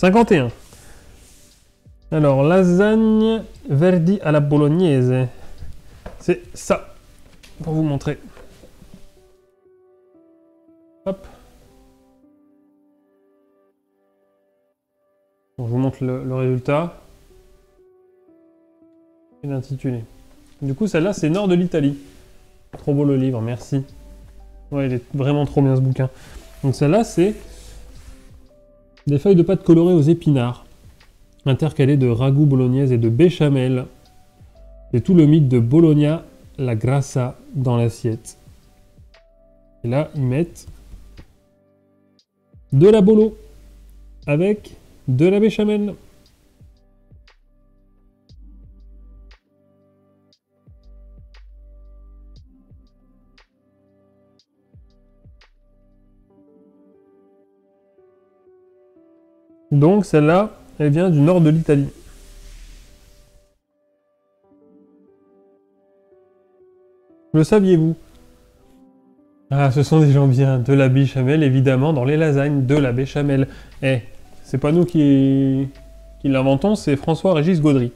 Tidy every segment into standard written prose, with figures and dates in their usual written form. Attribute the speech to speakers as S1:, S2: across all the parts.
S1: 51. Alors, lasagne verdi à la bolognaise. C'est ça, pour vous montrer. Hop. Bon, je vous montre le résultat. Et l'intitulé. Du coup, celle-là, c'est Nord de l'Italie. Trop beau le livre, merci. Ouais, il est vraiment trop bien ce bouquin. Donc celle-là, c'est des feuilles de pâte colorées aux épinards, intercalées de ragoût bolognaise et de béchamel. Et tout le mythe de Bologna, la grassa, dans l'assiette. Et là, ils mettent de la bolo avec de la béchamel. Donc celle-là, elle vient du nord de l'Italie. Le saviez-vous? Ah, ce sont des gens bien. De la béchamel, évidemment, dans les lasagnes, de la béchamel. Eh, c'est pas nous qui l'inventons, c'est François-Régis Gaudry.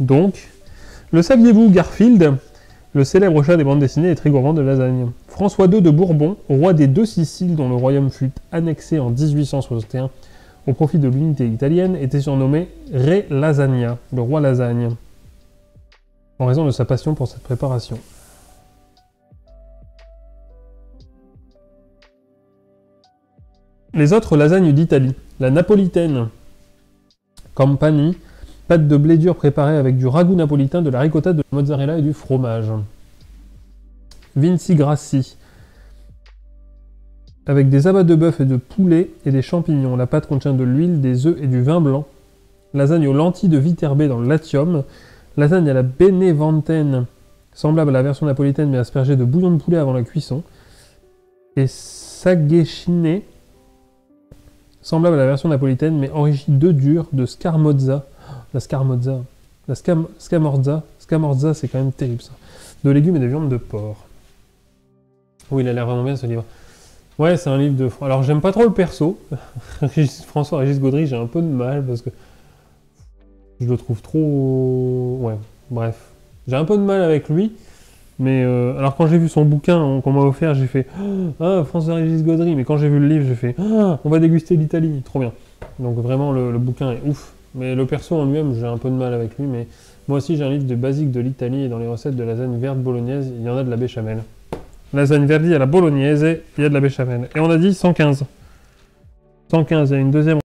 S1: Donc, le saviez-vous, Garfield, le célèbre chat des bandes dessinées, est très gourmand de lasagne. François II de Bourbon, roi des deux Siciles dont le royaume fut annexé en 1861 au profit de l'unité italienne, était surnommé Re Lasagna, le roi lasagne, en raison de sa passion pour cette préparation. Les autres lasagnes d'Italie. La napolitaine, Campani, pâte de blé dur préparée avec du ragoût napolitain, de la ricotta, de la mozzarella et du fromage. Vinci Grassi, avec des abats de bœuf et de poulet et des champignons. La pâte contient de l'huile, des œufs et du vin blanc. Lasagne aux lentilles de Viterbe dans le Latium. Lasagne à la Beneventine, semblable à la version napolitaine mais aspergée de bouillon de poulet avant la cuisson. Et Saghechine, semblable à la version napolitaine mais enrichie d'œufs durs, de scamorza. Scamorza, c'est quand même terrible ça. De légumes et de viande de porc. Oui, il a l'air vraiment bien ce livre. Ouais, c'est un livre de... Alors, j'aime pas trop le perso. François-Régis Gaudry, j'ai un peu de mal parce que je le trouve trop... Ouais, bref. J'ai un peu de mal avec lui. Mais alors, quand j'ai vu son bouquin qu'on m'a offert, j'ai fait « Ah, François-Régis Gaudry ». Mais quand j'ai vu le livre, j'ai fait « Ah, on va déguster l'Italie ». Trop bien. Donc, vraiment, le bouquin est ouf. Mais le perso en lui-même, j'ai un peu de mal avec lui. Mais moi aussi, j'ai un livre de basique de l'Italie. Et dans les recettes de lasagne verte bolognaise, il y en a de la béchamel. Lasagne verdi à la bolognaise, il y a de la béchamel. Et on a dit 115. 115, il y a une deuxième